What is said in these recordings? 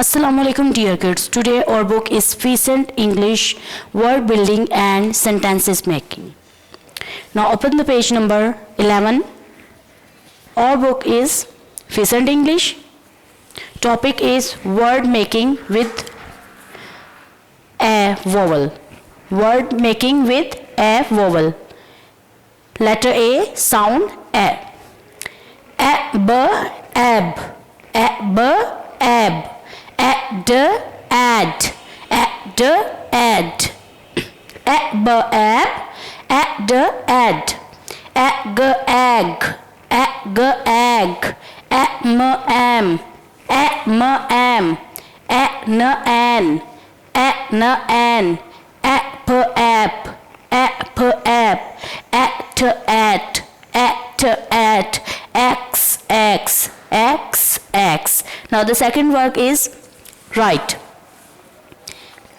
Assalamu alaikum dear kids. Today our book is Fecent English Word Building and Sentences Making. Now open the page number 11. Our book is Fecent English. Topic is word making with a vowel. Word making with a vowel. Letter A, sound A. A, b, ab. A, b, ab. Ad, ad, ad, ad, ab, ab, ad, ad, ag, ag, ag, ag, am, am, am, am, an, an, an, ap, ap, ap, ap, at, x, x, x, x. Now the second work is write.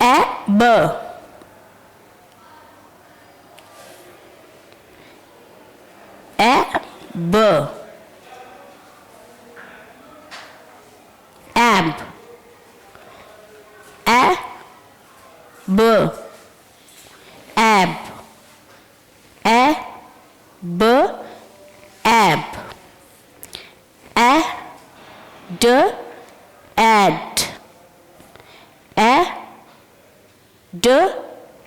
A, b, a, b, ab, a, b, ab, a, b, ab, a, d, ad, a, d,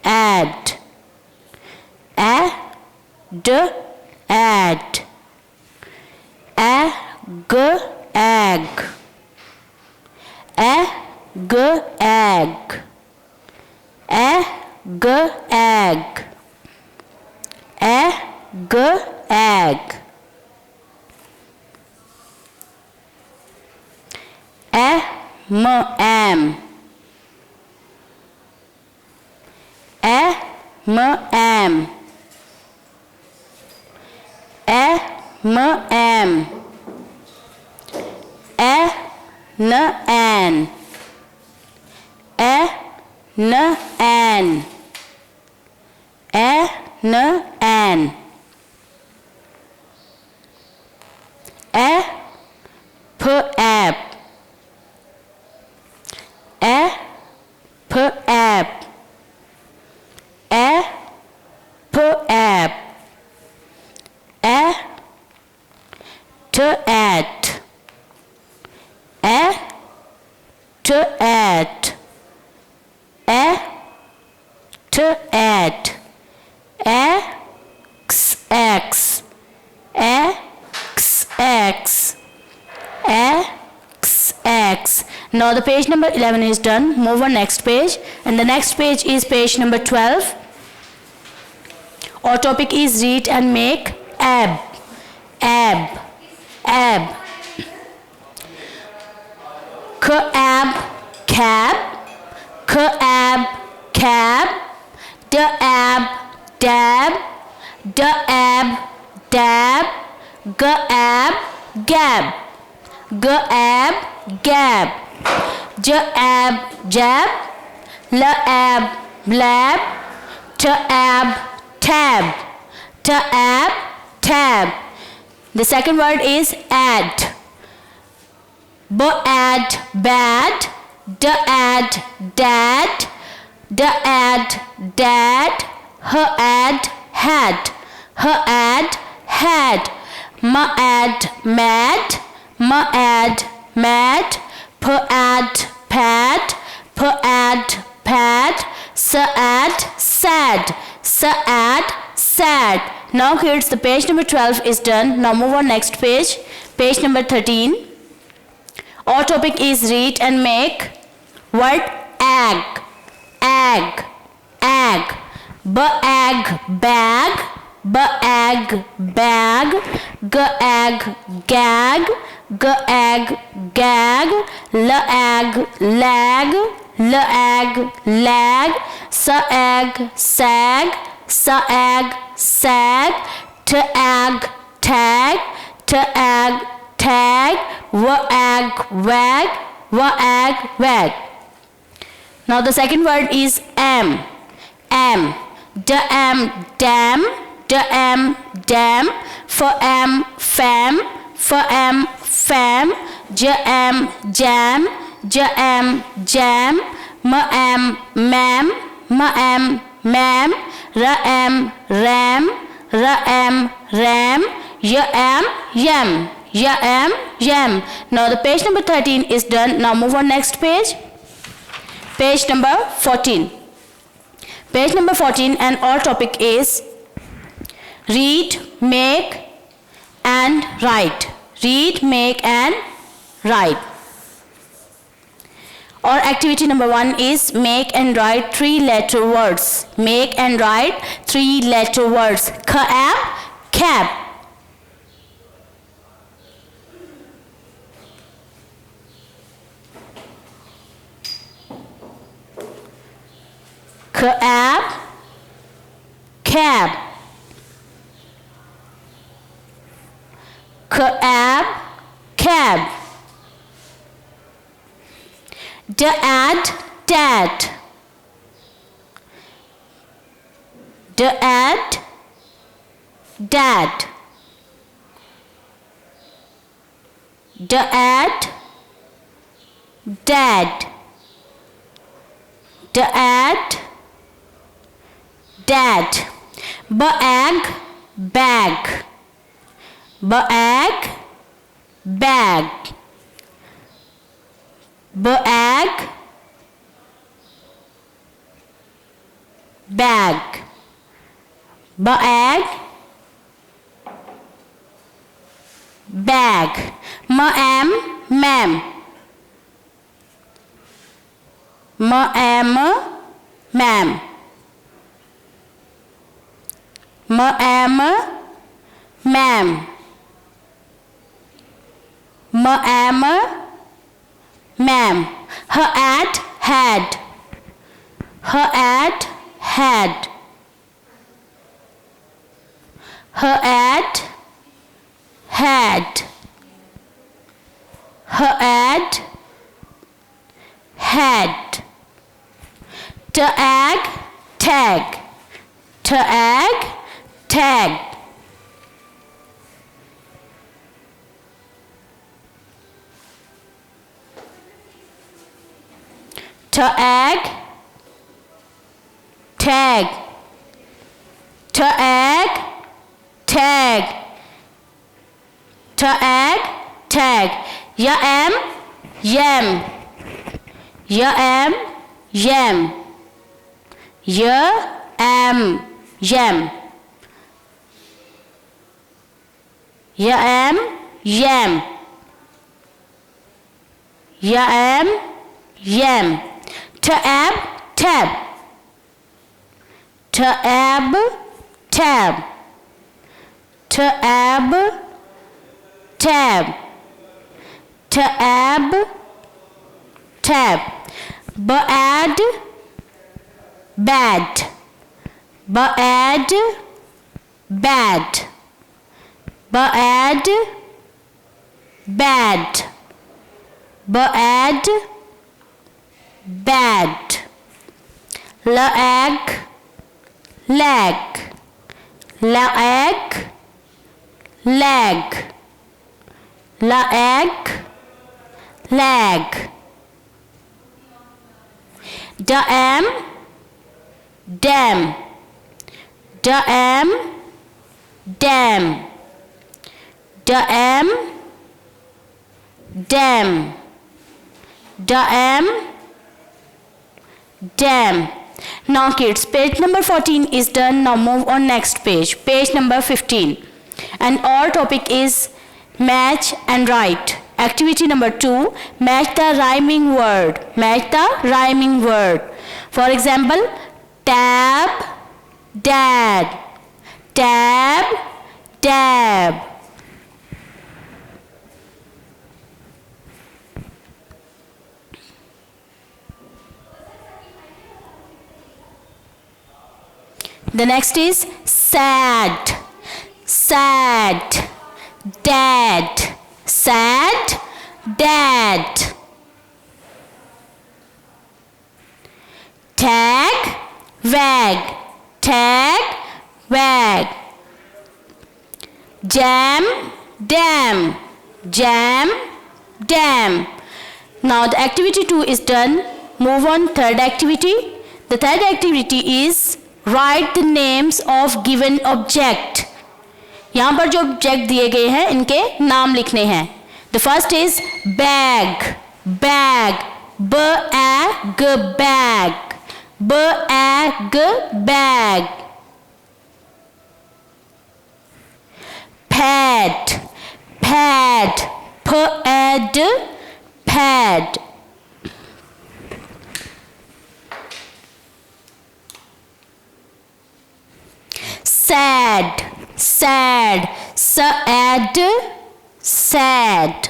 ad, a, d, ad, a, g, ag, a, g, ag, a, g, ag, a, g, ag, a, m, am, a, m, am, a, m, am, a, n, an, a, n, an, a, n, an, a, p, ab, a, p, ab, a, p, ab, a, t, at, a, t, at, a, t, at, x, x, x, x, x, x. Now the page number 11 is done. Move on next page, and the next page is page number 12. Our topic is read and make ab, ab, ab. Ab, cab, ab, cab, ab, dab, ab, dab, ab, gab, ab, gab, ab, jab, ab, blab, ab, tab, ab, tab. The second word is add. Add, bad, add, dad, add, dad, add, had, add, had, add, mad, add, mad, add, pad, add, pad, add, sad, add, sad. Now kids, the page number 12 is done. Now move on next page, page number 13. Our topic is read and make word ag, ag, ag, ag, bag, ag, bag, ag, gag, ag, gag, ag, lag, ag, lag, ag, sag, ag, sag, ag, tag, ag, tag, wag, wag, wag. Now the second word is am, am, dam, dam, dam, fam, fam, fam, jam, jam, jam, ma'am, ma'am, ma'am, ma'am, ra'am, ram, ra'am, ram, ya'am, yam, ya'am, yam. Now the page number 13 is done. Now move on next page. Page number 14. Page number 14 and our topic is read, make and write. Read, make and write. Our activity number 1 is make and write 3-letter words. Make and write 3-letter words. Cab, cab. Cab, cab. Cab, cab. Dad, dad. Dad, dad. Dad, dad. Dad, dad. Bag, bag. Bag, bag. Bag, bag. Bag, bag. Ma'am, ma'am. Ma'am, ma'am. Ma'am, ma'am. Ma'am, ma'am. Her at had. Her at had. Her at had. Her at had. Tag, tag. Tag, tag. Tag, tag. Tag, tag. Tag, tag. Yam, yam. Yam, yam. Yam, yam. Yam, yam. Yam, yam. Tab, tab. Tab, tab. Tab, tab. Tab, tab. Bad, bad. Bad, bad. Bad, bad. Bad, bad. Lag, lag. Lag, lag. Lag, lag. Dam, dam. Dam, dam. Dam, dam. Dam, dam. Now kids, page number 14 is done. Now move on next page. Page number 15. And our topic is match and write. Activity number 2, match the rhyming word. Match the rhyming word. For example, tab, dad. Tab, dab. The next is sad, sad, dad, sad, dad. Tag, wag, tag, wag. Jam, dam, jam, dam. Now the activity 2 is done. Move on third activity. The third activity is write the names of given object. यहाँ पर जो object दिए गए हैं इनके नाम लिखने हैं. The first is bag, bag, b-a-g, bag, b-a-g, bag. Pad, pad, p-a-d, pad. Sad, sad, sad, sad.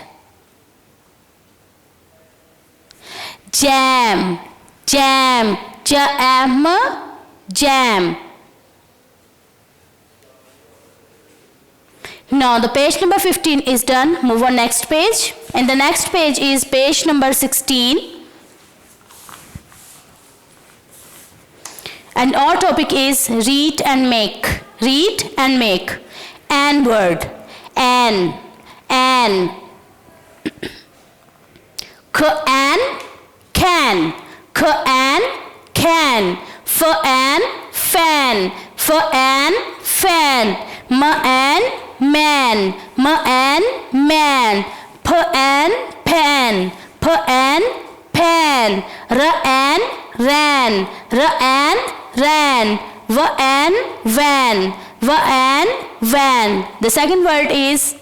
Jam, jam, jam, jam. Now the page number 15 is done. Move on next page. And the next page is page number 16. And our topic is read and make. Read and make. An word. An. An. Can. Can. Can. Can. Fan. Fan. Fan. Fan. Man. Man. Man. Man. Pan. Pan. Pan. Pan. Ran. Ran. Ran. Ran. Van. Van. Van. Van. The second word is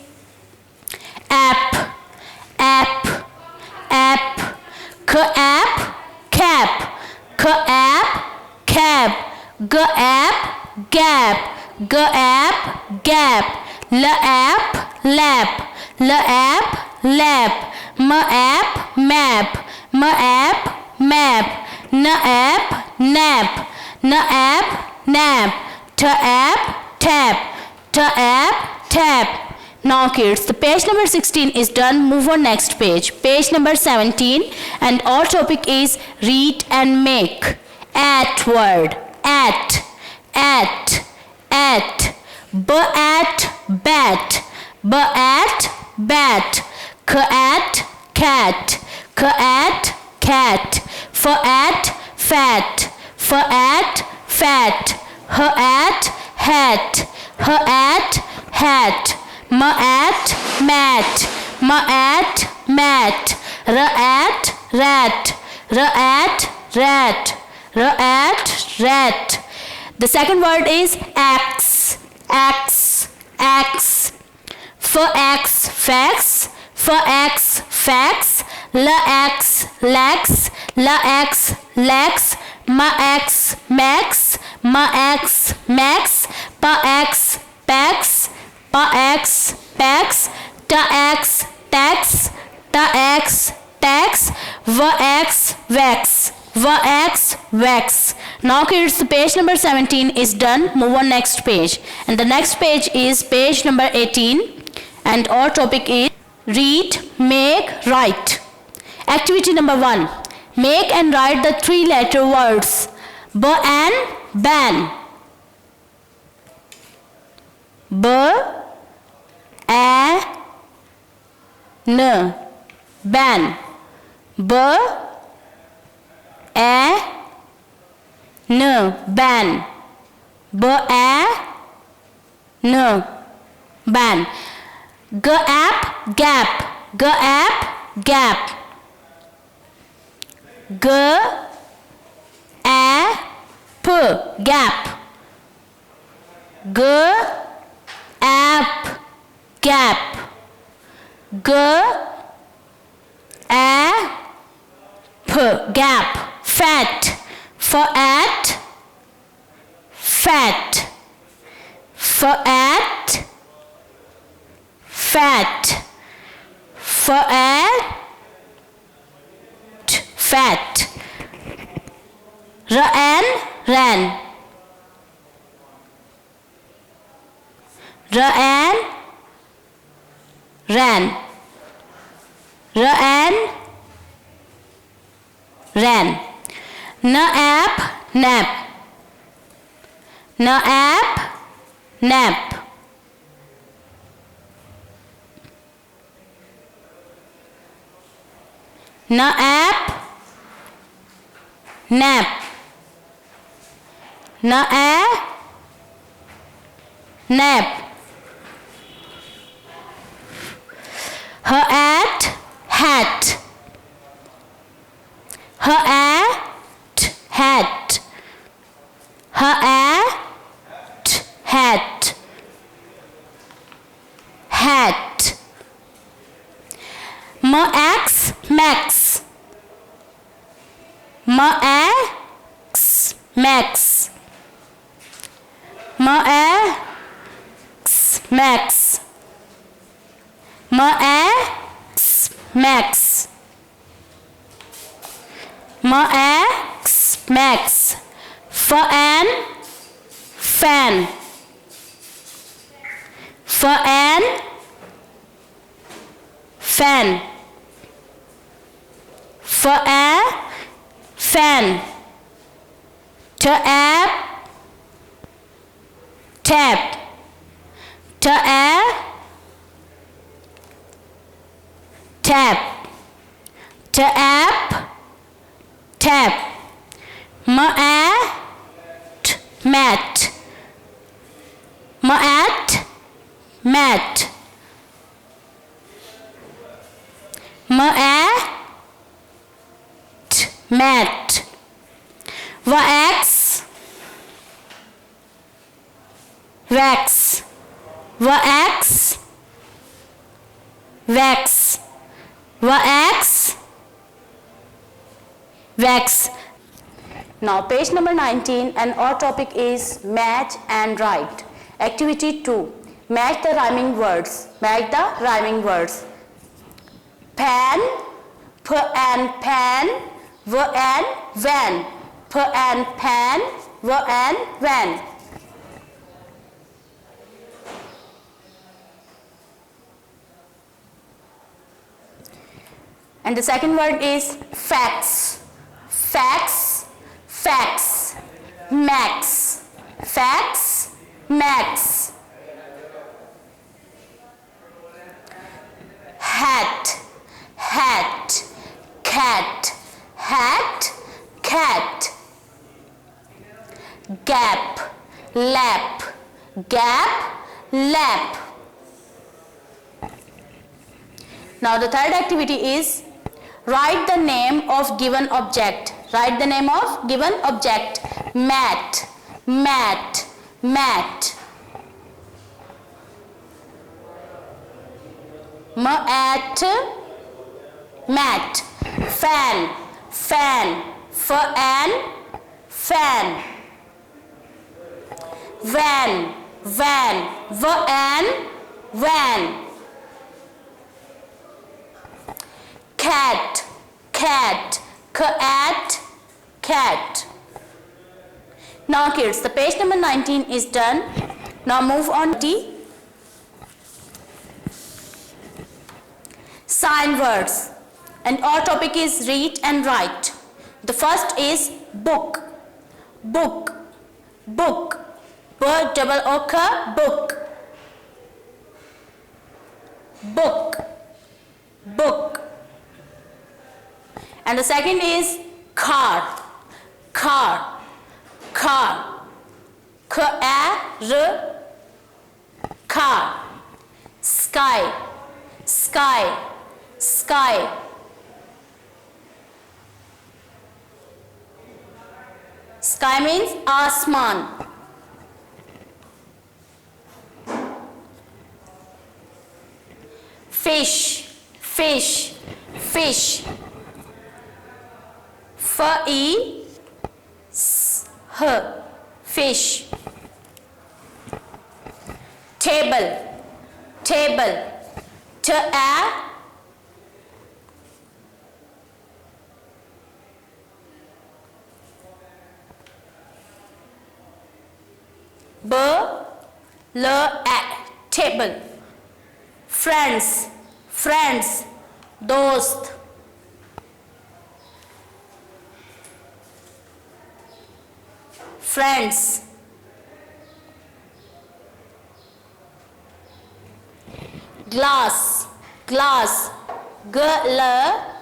app. App. App. Cap. Cap. Cap. Cap. Gap. Gap. Gap. Gap. Lap. Lap. Lap. Lap. Map. Map. Map. Map. Nap. Nap. Nap. Nap. Tap. Tap. Tap. Tap. Now kids, the page number 16 is done. Move on next page. Page number 17. And our topic is read and make. At word. At. At. At. Bat. Bat. Bat. Bat. Cat. Cat. Cat. Cat. Fat. Fat. Fat. Fat. Hat. Hat. Hat. Hat. Mat. Mat. Mat. Mat. Rat. Rat. Rat. Rat. Rat. Rat. The second word is axe. Axe. Axe. Fax. Fax. Fax. Fax. Lax. Lax. Lax. Lax. Max. Max. Max. Max. Pax. Pax. Pax. Pax. Tax. Tax. Tax. Tax. Vax. Vax. Vax. Vax. Now kids, the page number 17 is done. Move on next page. And the next page is page number 18. And our topic is read, make, write. Activity number 1. Make and write the 3-letter words ban, ban. B, A, N. Ban. B, A, N. Ban. B, A, N. Ban. Gap, gap. Gap, gap. G, A, P. Gap. G, app. Gap. G, A, P. Gap. Fat. Fat. Fat. Fat. Fat. Fat. Fat. Ran. Ran. Ran. Ran. Ran. Ran. Nap. Nap. Nap. Nap. nap, nap, nap. Her hat, hat, her hat, hat, her hat, hat, hat. Max, max, max, max, max, max, max, max, max, max. Fan, fan, fan, fan, fan. Tap, tap, tap, tap, tap, tap. Mat, mat, mat, mat, mat, mat. Wax, wax, wax, wax, wax, wax. Now page number 19 and our topic is match and write. Activity 2. Match the rhyming words. Match the rhyming words. Pan, p and pan, v and van. P and pan, v and van. And the second word is facts. Facts, facts, max, facts, max. Hat, hat, cat, hat, cat. Gap, lap, gap, lap. Now the third activity is write the name of given object. Write the name of given object. Mat, mat, mat. Mat, mat. Fan, fan, fan, fan. Van, van, van, van. Cat, cat, cat, cat. Now kids, the page number 19 is done. Now move on to sign words. And our topic is read and write. The first is book, book, book. B-double-O-K, book, book, book. And the second is car, car, car, K-A-R, car. Sky, sky, sky. Sky means asman. Fish, fish, fish. F-E-S-H, fish. Table, table. T-A, B-L-A, table. Friends, friends, dost. Friends. Glass, glass, G-L-A-S-S,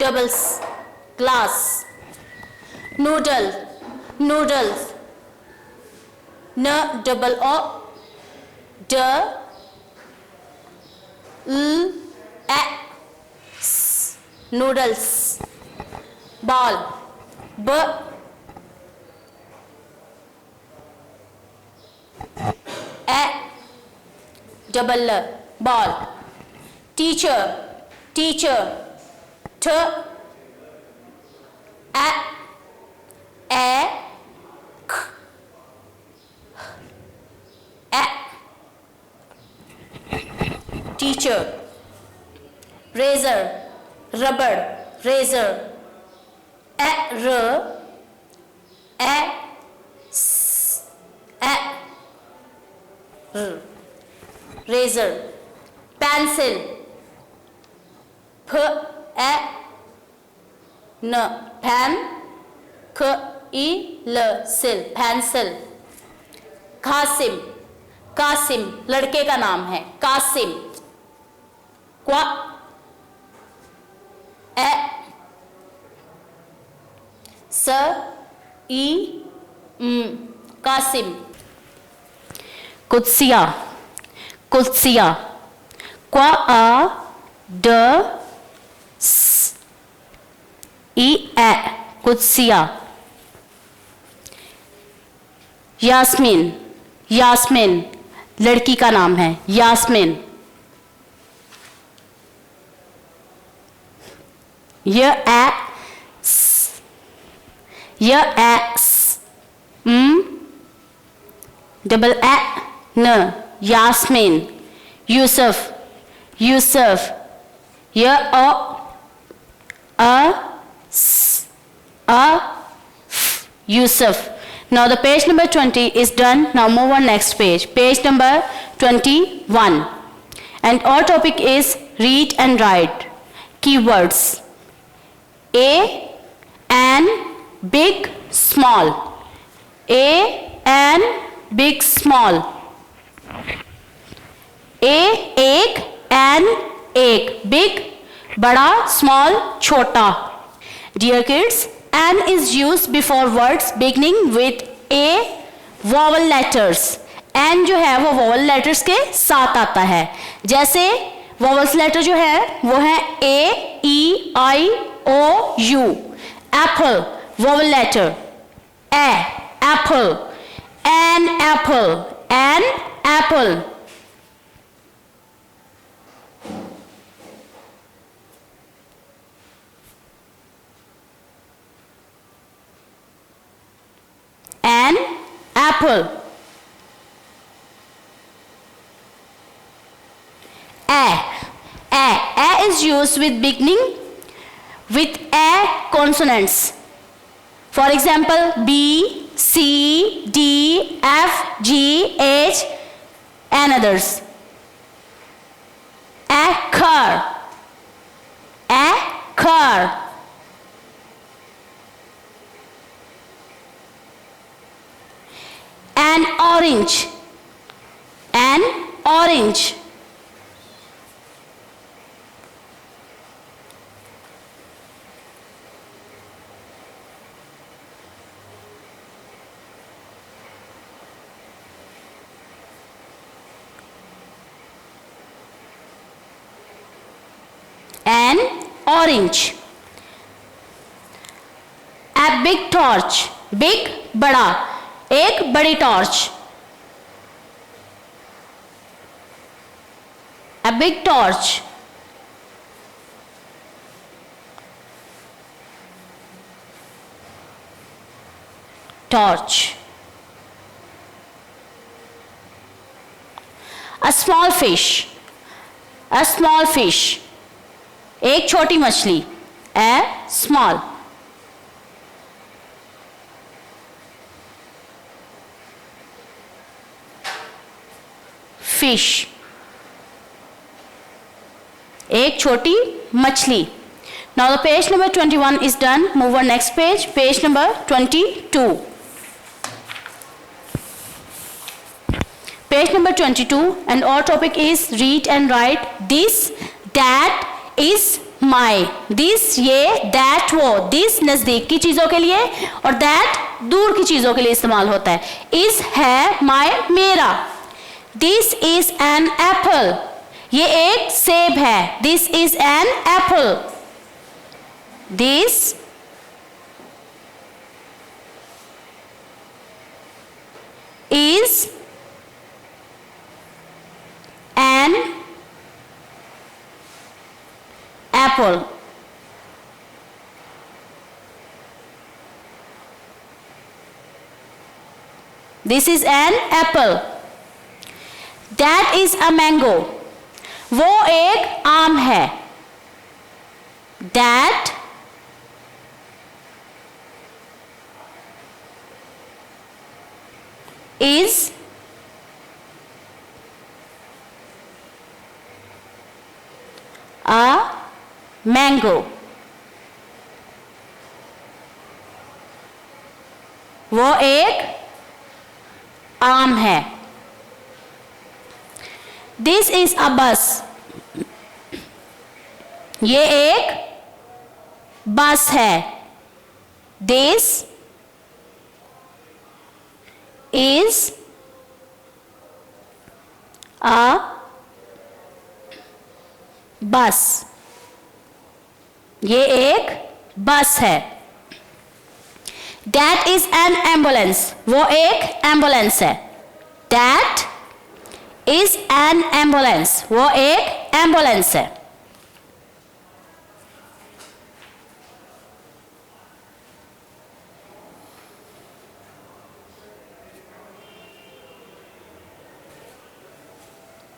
doubles, glass. Noodle, noodles. N double O, D, L, A, S, noodles. Ball, B, A, double L, ball. Teacher, teacher. T, A, K, A, teacher. Razor, rubber, razor. A, R, A, S, A, R, razor. Pencil, P, A, N, pen, K, E, L, sil, pencil. Qasim, Qasim लड़के का नाम है, कासिम. क्वा, ए, स, ई, कासिम. कुत्सिया, कुत्सिया. क्वा, आ, ड, स, ई, ए, कुत्सिया. यास्मीन, यास्मीन लड़की का नाम है, यास्मीन. य, ए, स, य, ए, स, डबल ए, न, यास्मीन. यूसुफ, यूसुफ. य, ओ, अ, स, अ, फ, Yusuf. Now the page number 20 is done. Now move on next page. Page number 21. And our topic is read and write. Keywords. A and big, small. A and big, small. A, एक and एक. Big, बड़ा, small, छोटा. Dear kids, N is used before words beginning with A vowel letters. N जो है वो vowel letters के साथ आता है. जैसे vowels letter जो है वो है A, E, I, O, U. Apple vowel letter. A, apple. An apple. An apple. An apple. A is used with beginning with A consonants. For example, B, C, D, F, G, H, and others. A car. A car. An orange. An orange. An orange. A big torch. Big, बड़ा. एक बड़ी torch. A big torch. Torch. A small fish. A small fish. एक छोटी मछली. A small. Fish. एक छोटी मछली. Now the page number 21 is done. Move on next page. Page number 22. Page number 22 and our topic is read and write this, that, is, my, this ये, that वो, this नजदीक की चीजों के लिए और दैट दूर की चीजों के लिए इस्तेमाल होता है। इज है माई मेरा। दिस इज एन एप्पल, ये एक सेब है। This is an apple. This is an apple. This is an apple. That is a mango. वो एक आम है। That is a mango. वो एक आम है। This is a bus. ये एक बस है। This is a bus. ये एक बस है। That is an ambulance. वो एक एम्बुलेंस है। That is an ambulance. वो एक एम्बुलेंस है।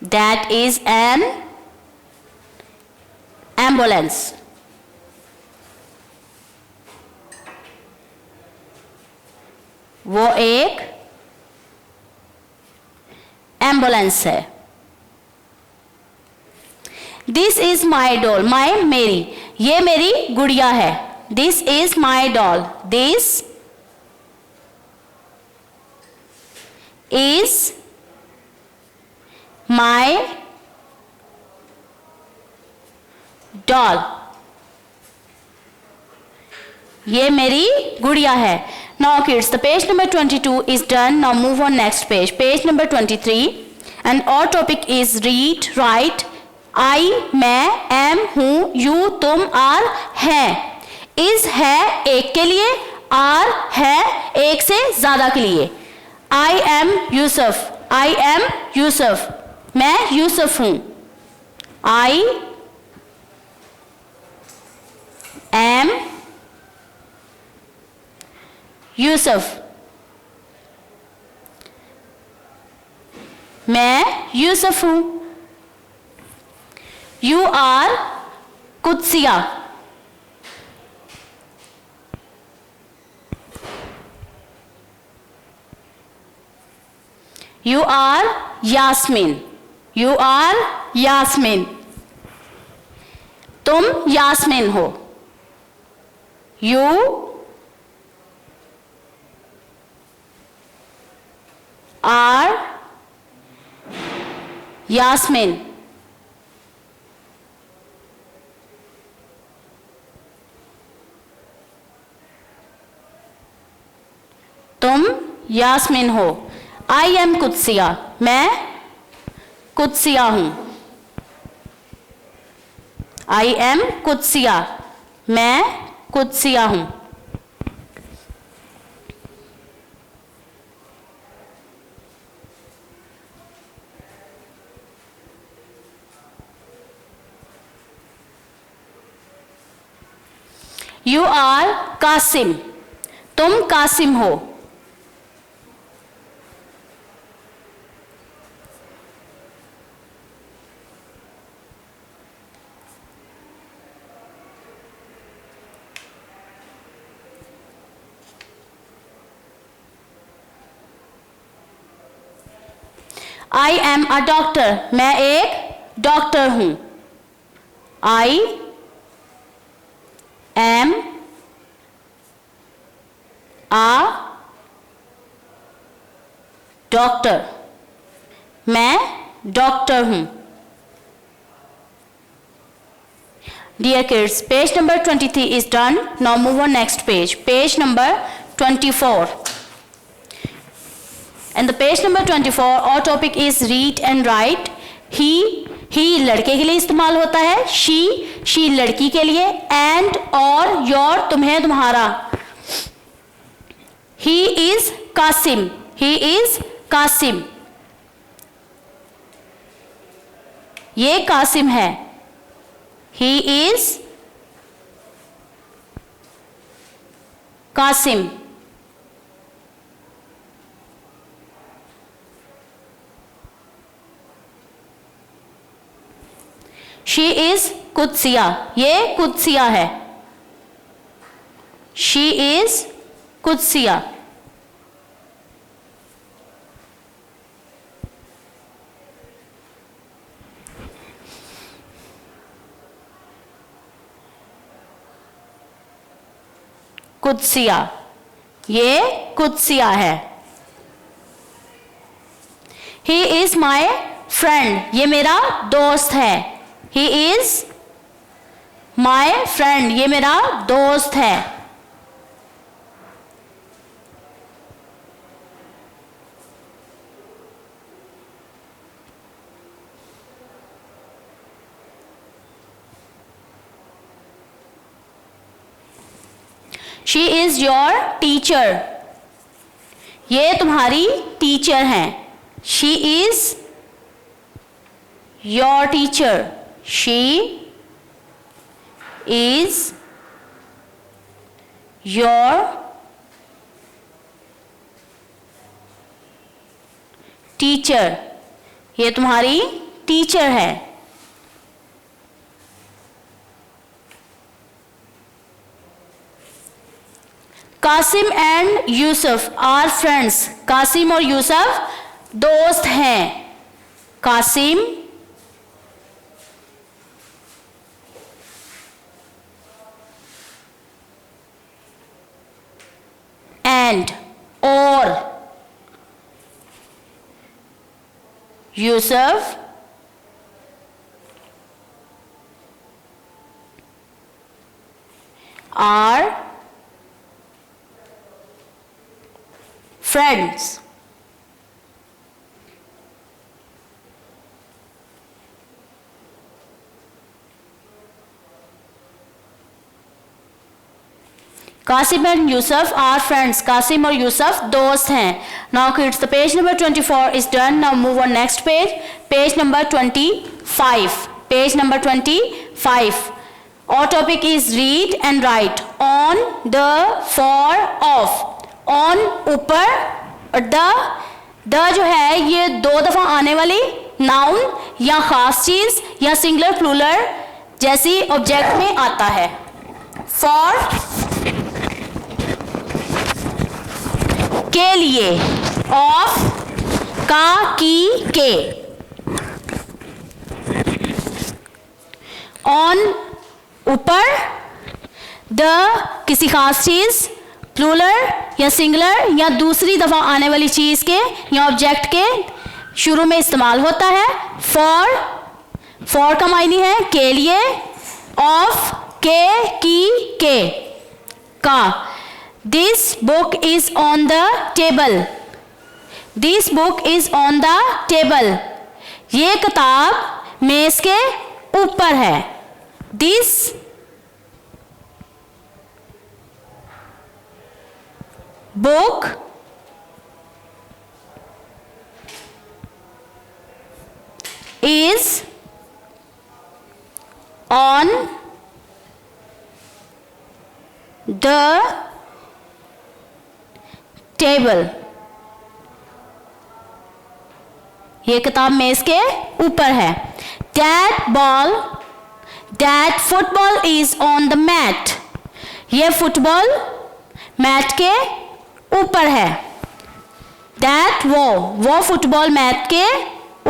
That is an ambulance. वो एक एम्बुलेंस है। This is my doll. My मेरी, ये मेरी गुड़िया है। This is my doll. This is my doll. ये मेरी गुड़िया है। Now kids, the page number 22 is done. Now move on next page. Page number 23 and our topic is read, write. I मैं, am हूँ, you तुम, are है। is है एक के लिए, are है एक से ज्यादा के लिए। I am Yusuf, I am Yusuf, मैं यूसुफ हूं। I am यूसुफ, मैं यूसुफ हूं। You are कुत्सिया, You are Yasmin, You are Yasmin, तुम यास्मीन हो। You are यास्मीन, तुम यास्मीन हो। I am कुत्सिया, मैं कुत्सिया हूं। I am कुत्सिया, मैं कुत्सिया हूं। You are कासिम, तुम कासिम हो। I am a doctor, मैं एक डॉक्टर हूं। I am a doctor, मैं डॉक्टर हूं। Dear kids, page number 23 is done. Now move on next page. Page number 24. And the page number 24, our topic is read and write. He लड़के के लिए इस्तेमाल होता है. She लड़की के लिए. And और your तुम्हें तुम्हारा. He is Qasim. He is Qasim. ये कासिम है. He is Qasim. She is Qudsia. ये कुदसिया है. She is Qudsia. कुदसिया. ये कुदसिया है. He is my friend. ये मेरा दोस्त है. He is my friend. ये मेरा दोस्त है. She is your teacher. ये तुम्हारी टीचर हैं. She is your teacher. She is your teacher. ये तुम्हारी टीचर है. Qasim and Yusuf are friends. Qasim और यूसुफ दोस्त हैं. कासिम एंड और Yusuf are friends. Qasim and Yusuf are friends. Qasim और यूसुफ दोस्त हैं. Now kids, the page number 24 is done. Now move on next page. Page number 25. Page number 25. Our topic is read and write. On, the, for, of. On ऊपर और the जो है ये 2 दफा आने वाली नाउन या खास चीज या सिंगुलर प्लूरल जैसी ऑब्जेक्ट में आता है. फॉर के लिए. ऑफ का की के. ऑन ऊपर. द किसी खास चीज प्लूरल या सिंगुलर या दूसरी दफा आने वाली चीज के या ऑब्जेक्ट के शुरू में इस्तेमाल होता है. फॉर का मायने है के लिए. ऑफ के की के का. This book is on the table. This book is on the table. ये किताब मेज के ऊपर है. This book is on the table. ये किताब मेज के ऊपर है. That football is on the mat. ये फुटबॉल मैट के ऊपर है. दैट वो फुटबॉल मैट के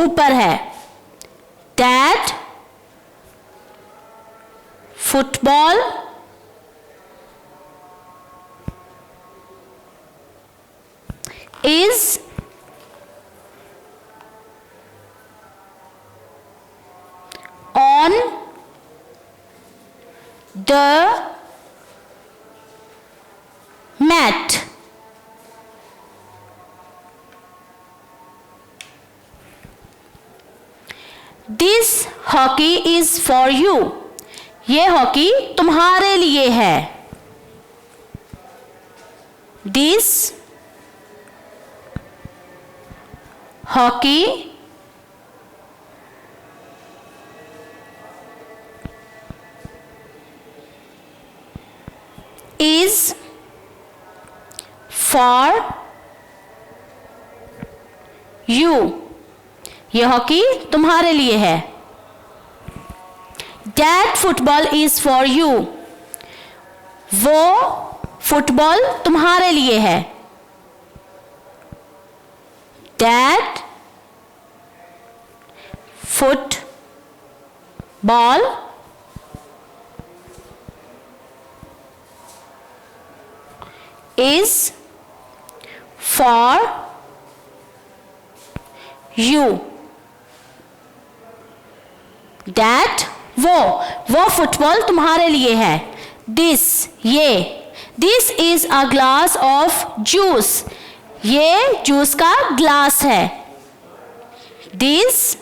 ऊपर है. That football is on the mat. This hockey is for you. ये हॉकी तुम्हारे लिए है. This hockey is for you. ये हॉकी तुम्हारे लिए है. That football is for you. वो फुटबॉल तुम्हारे लिए है. That football is for you. That वो फुटबॉल तुम्हारे लिए है. This ये This is a glass of juice. ये जूस का ग्लास है. This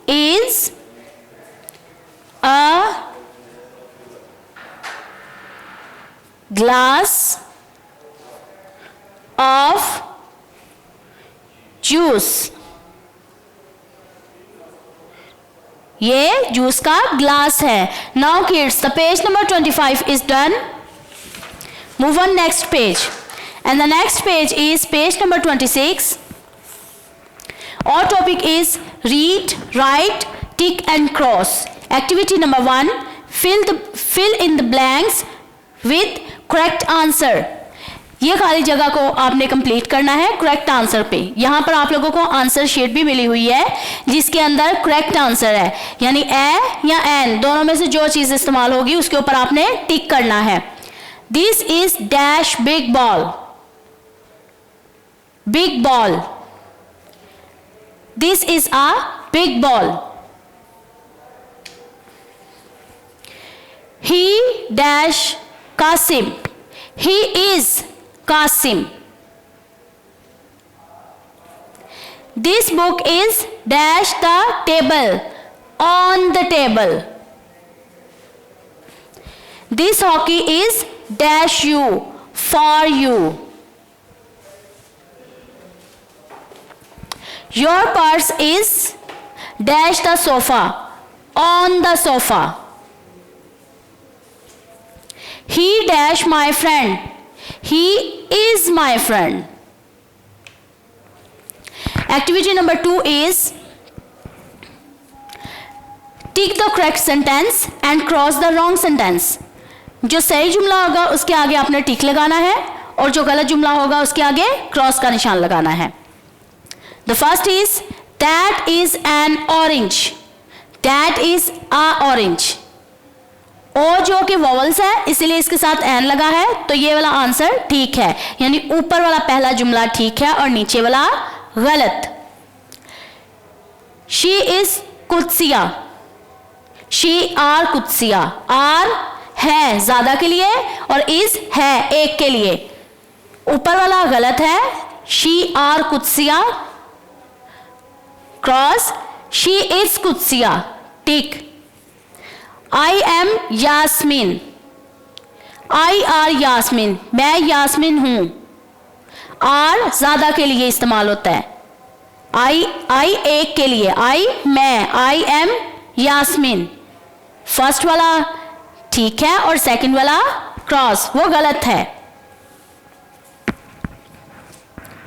is a glass of juice. ये जूस का ग्लास है. Now kids, the page number 25 is done. Move on next page. And the next page is page number 26. Our topic is read, write, tick and cross. Activity number 1, fill in the blanks with correct answer. ये खाली जगह को आपने complete करना है correct answer पे. यहाँ पर आप लोगों को आंसर शीट भी मिली हुई है जिसके अंदर करेक्ट आंसर है, यानी ए या एन दोनों में से जो चीज इस्तेमाल होगी उसके ऊपर आपने टिक करना है. This is dash big ball. Big ball. This is a big ball. He dash Qasim. He is Qasim. This book is dash the table. On the table. This hockey is dash you. For you. Your purse is dash the sofa. On the sofa. He dash my friend. He is my friend. Activity number 2 is tick the correct sentence and cross the wrong sentence. जो सही जुमला होगा उसके आगे आपने टिक लगाना है और जो गलत जुमला होगा उसके आगे क्रॉस का निशान लगाना है. The first is that is an orange. That is a orange. ओ जो कि वॉवल्स है इसलिए इसके साथ एन लगा है तो ये वाला आंसर ठीक है, यानी ऊपर वाला पहला जुमला ठीक है और नीचे वाला गलत. She is Qudsia. She are Qudsia. Are है ज्यादा के लिए और इज है एक के लिए. ऊपर वाला गलत है. She are Qudsia cross. She is Qudsia tick. I am Yasmeen. I are Yasmeen. मैं यास्मीन हूं. आर ज्यादा के लिए इस्तेमाल होता है. I एक के लिए. I मैं. I am Yasmin. फर्स्ट वाला ठीक है और सेकंड वाला क्रॉस वो गलत है.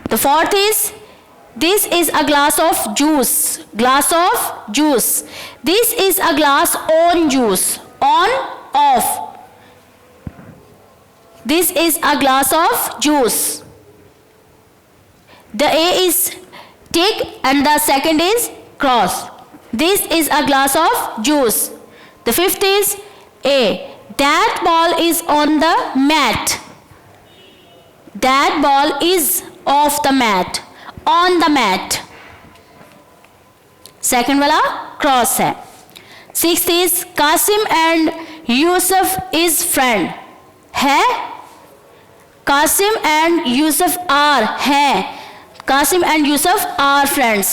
The fourth is this is a glass of juice. Glass of juice. This is a glass on juice. On off. This is a glass of juice. The A is tick and the second is cross. This is a glass of juice. The fifth is A. That ball is on the mat. That ball is off the mat. On the mat. Second वाला cross है. 6th is Qasim and Yusuf is friend. है? Qasim and Yusuf are हैं. Qasim and Yusuf are friends.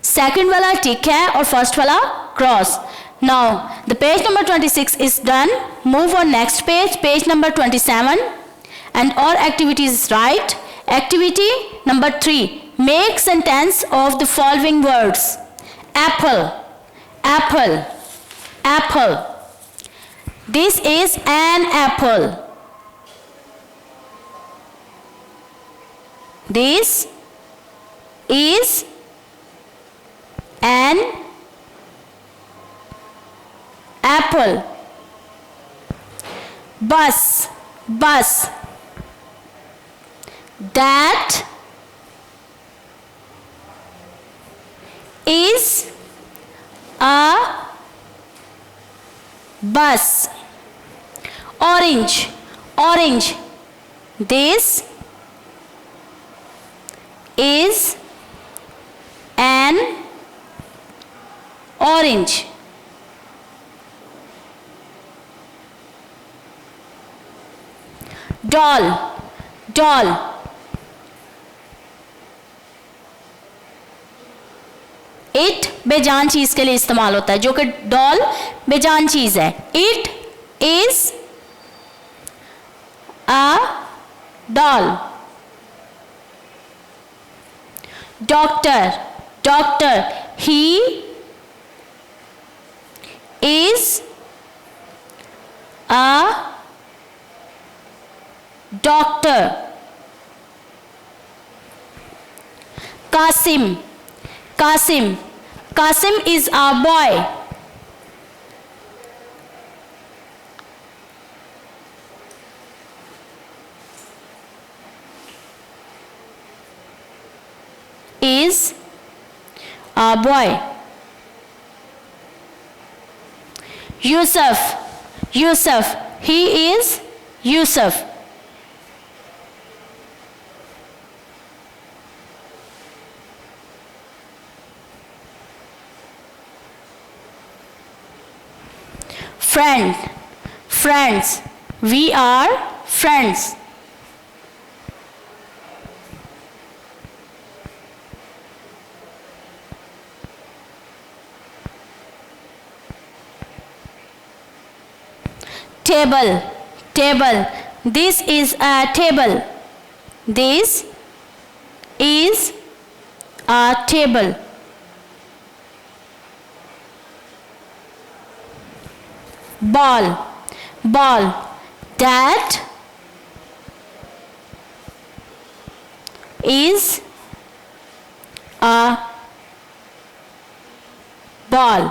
Second वाला टिक है और first वाला cross. Now the page number 26 is done. Move on next page, page number 27, and all activities right. Activity number 3, make sentence of the following words. Apple, Apple, Apple. This is an apple. This is an apple. Bus, bus. That is a bus. Orange, orange. This is an orange. Doll, doll. It बेजान चीज के लिए इस्तेमाल होता है, जो कि doll बेजान चीज है. It is a doll. Doctor, doctor. He is a doctor. Qasim, Qasim. Qasim is a boy. Is a boy. Yusuf, Yusuf. He is Yusuf. Friend, friends. We are friends. Table, table. This is a table. This is a table. Ball, ball. That is a ball.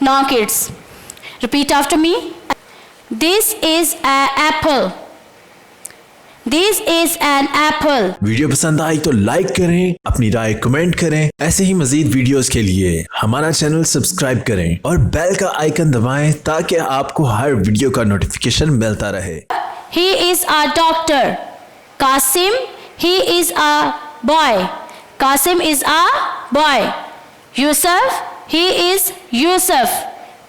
Now kids, repeat after me. This is an apple. This is an apple. Video पसंद आई तो like करें, अपनी राय comment करें. ऐसे ही मजीद videos के लिए हमारा channel subscribe करें और बेल का आइकन दबाएं ताकि आपको हर वीडियो का नोटिफिकेशन मिलता रहे. He is a doctor. Qasim, he is a boy. Qasim is a boy. Yusuf, he is Yusuf.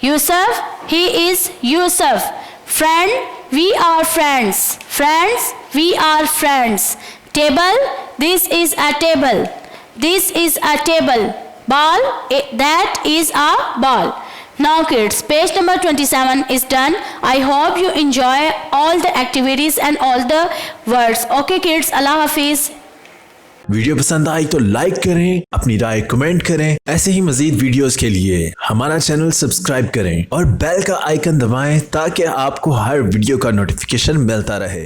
Yusuf, he is Yusuf. Friend, we are friends. Friends, we are friends. Table, this is a table. This is a table. Ball, that is a ball. Now kids, page number 27 is done. I hope you enjoy all the activities and all the words. Okay kids, Allah Hafiz. Video पसंद आई तो like करें, अपनी राय comment करें. ऐसे ही मजीद videos के लिए हमारा channel subscribe करें और बेल का आइकन दबाएं ताकि आपको हर वीडियो का नोटिफिकेशन मिलता रहे.